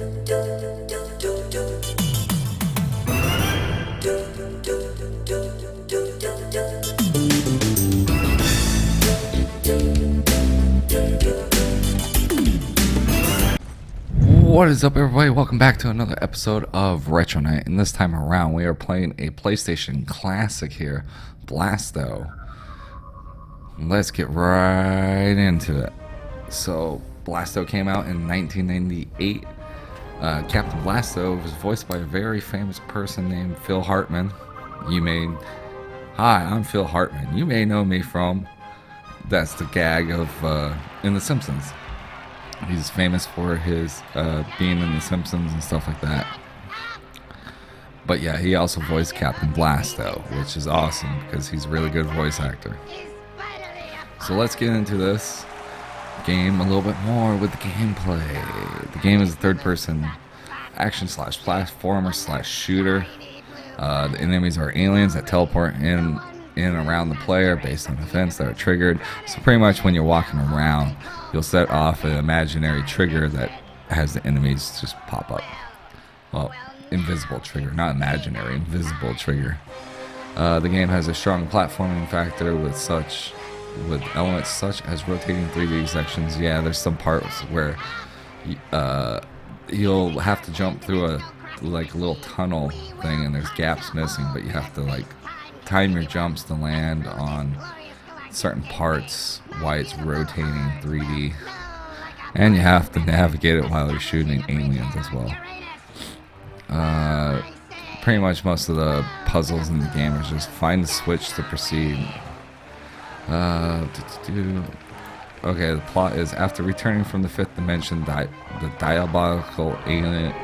What is up, everybody? Welcome back to another episode of Retro Night, and this time around we are playing a PlayStation classic here, Blasto. Let's get right into it. So, Blasto came out in 1998. Captain Blasto was voiced by a very famous person named Phil Hartman. Hi, I'm Phil Hartman. You may know me from, that's the gag of in The Simpsons. He's famous for his being in The Simpsons and stuff like that. But yeah, he also voiced Captain Blasto, which is awesome because he's a really good voice actor. So let's get into this game a little bit more with the gameplay. The game is a third-person action/platformer/shooter. The enemies are aliens that teleport in and around the player based on events that are triggered. So pretty much when you're walking around, you'll set off an imaginary trigger that has the enemies just pop up. Well, invisible trigger, not imaginary, invisible trigger. The game has a strong platforming factor with elements such as rotating 3D sections. Yeah, there's some parts where you'll have to jump through a little tunnel thing and there's gaps missing, but you have to time your jumps to land on certain parts while it's rotating 3D, and you have to navigate it while you're shooting aliens as well. Pretty much most of the puzzles in the game are just find the switch to proceed. Okay, the plot is after returning from the fifth dimension, the diabolical alien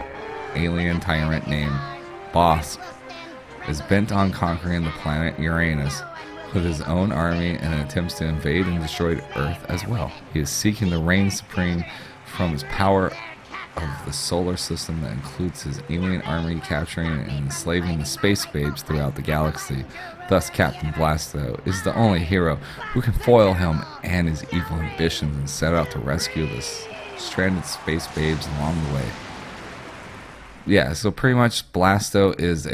tyrant named Boss is bent on conquering the planet Uranus with his own army and attempts to invade and destroy Earth as well. He is seeking to reign supreme from his power of the solar system that includes his alien army capturing and enslaving the space babes throughout the galaxy. Thus, Captain Blasto is the only hero who can foil him and his evil ambitions and set out to rescue the stranded space babes along the way. Yeah, so pretty much Blasto is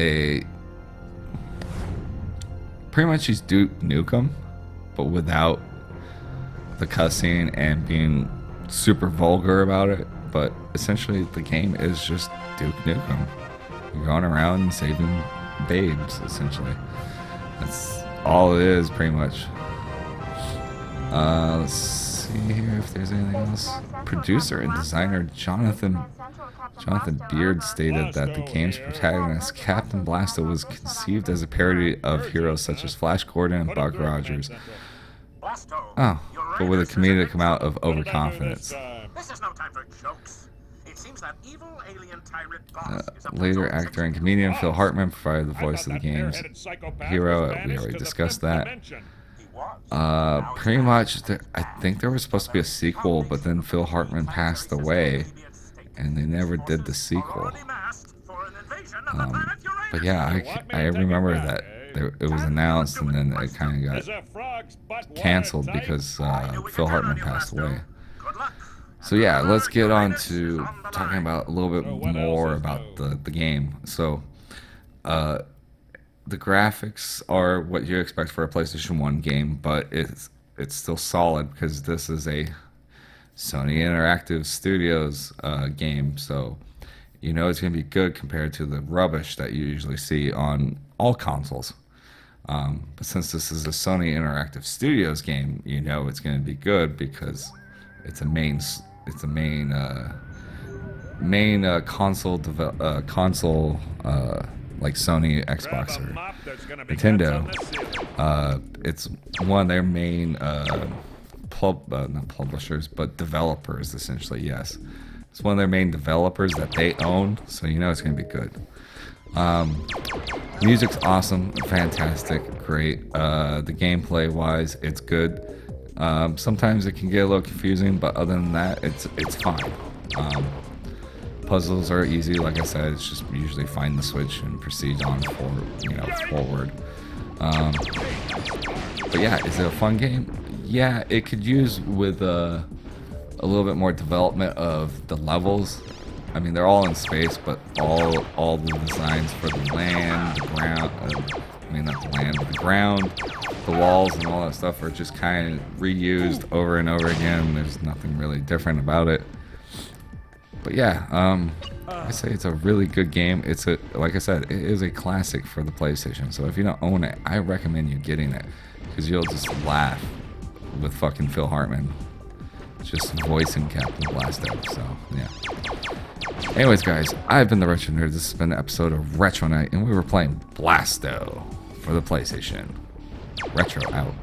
he's Duke Nukem, but without the cussing and being super vulgar about it. But essentially, the game is just Duke Nukem. You're going around and saving babes, essentially. That's all it is, pretty much. Let's see here if there's anything else. Producer and designer Jonathan Beard stated that the game's protagonist, Captain Blasto, was conceived as a parody of heroes such as Flash Gordon and Buck Rogers. Oh, but with a comedic amount of overconfidence. This is no time for jokes. It seems that evil alien tyrant Later, actor and comedian Phil Hartman provided the voice of the game's hero. We already discussed that. Pretty much, I think there was supposed to be a sequel, but then Phil Hartman passed away, and they never did the sequel. But yeah, I remember that it was announced, and then it kind of got canceled because Phil Hartman passed away. So yeah, let's get on to talking about a little bit more about the game. So, the graphics are what you expect for a PlayStation 1 game, but it's still solid because this is a Sony Interactive Studios game, so you know it's going to be good compared to the rubbish that you usually see on all consoles. But since this is a Sony Interactive Studios game, you know it's going to be good because it's a main console like Sony, Xbox, or Nintendo. It's one of their main not publishers, but developers, essentially. Yes, it's one of their main developers that they own, so you know it's going to be good. Music's awesome, fantastic, great. The gameplay wise, it's good. Sometimes it can get a little confusing, but other than that, it's fine. Puzzles are easy, like I said. It's just usually find the switch and proceed on forward. But yeah, is it a fun game? Yeah, it could use with a little bit more development of the levels. I mean, they're all in space, but all the designs for the land, the ground, I mean, not the land, but the ground, the walls, and all that stuff are just kind of reused over and over again. There's nothing really different about it. But yeah, I say it's a really good game. It's a, like I said, it is a classic for the PlayStation. So if you don't own it, I recommend you getting it, because you'll just laugh with fucking Phil Hartman just voicing Captain Blasto. So yeah. Anyways, guys, I've been the Retro Nerd. This has been an episode of Retro Night, and we were playing Blasto for the PlayStation. Retro out.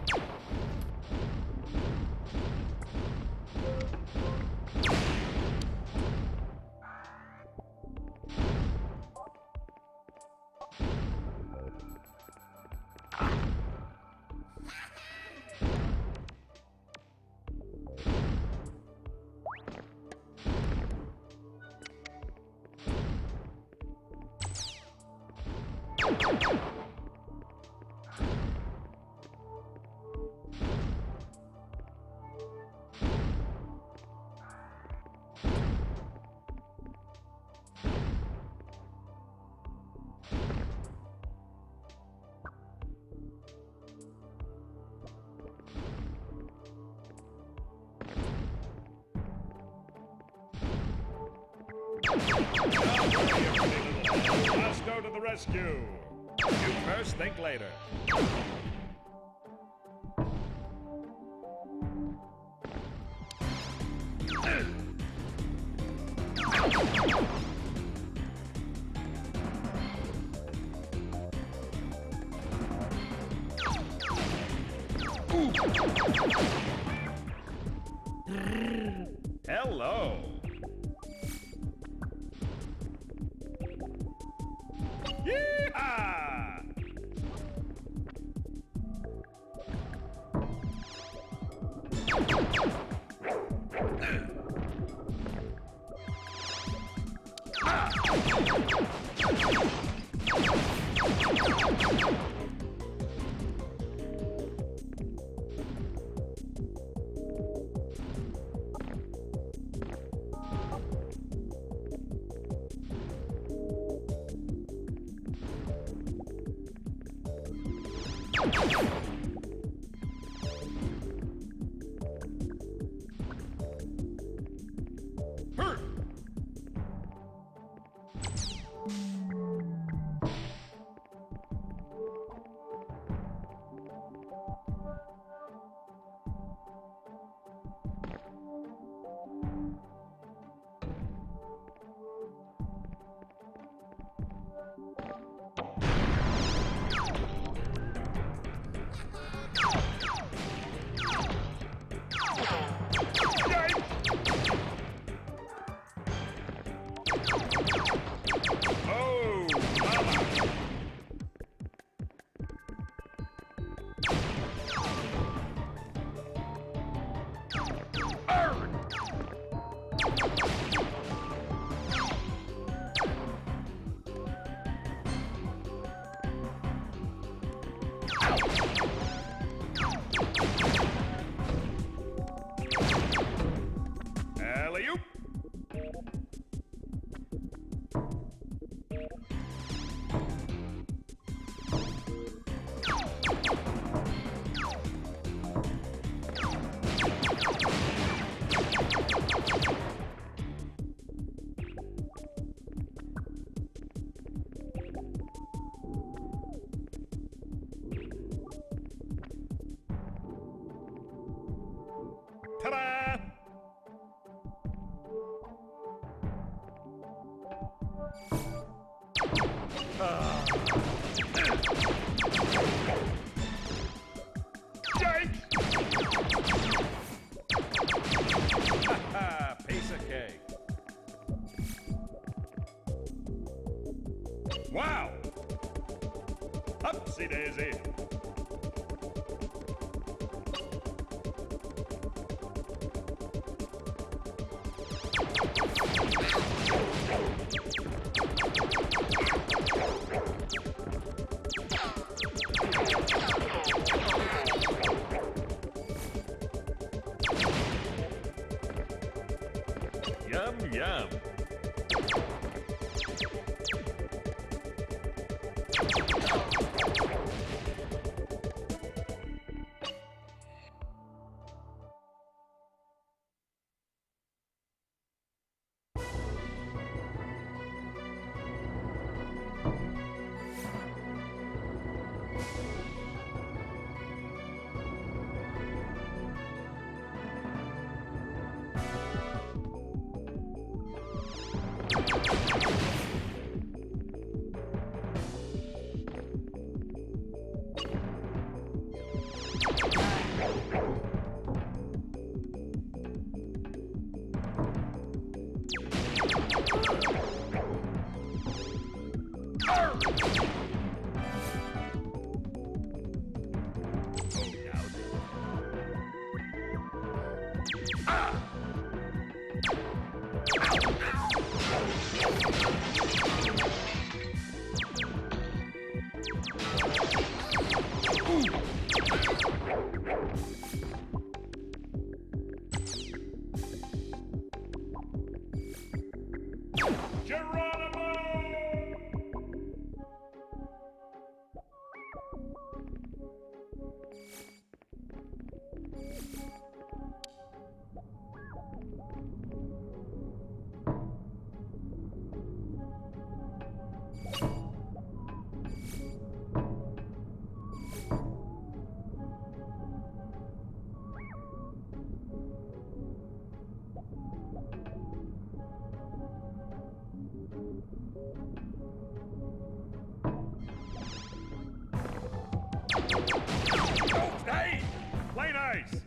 Let's go to the rescue. You first, think later. Hello. Yeehaw! Alley-oop. Ta-da! Yikes! Piece of cake. Wow! Upsy daisy. Yum, yum. Hey! Play nice!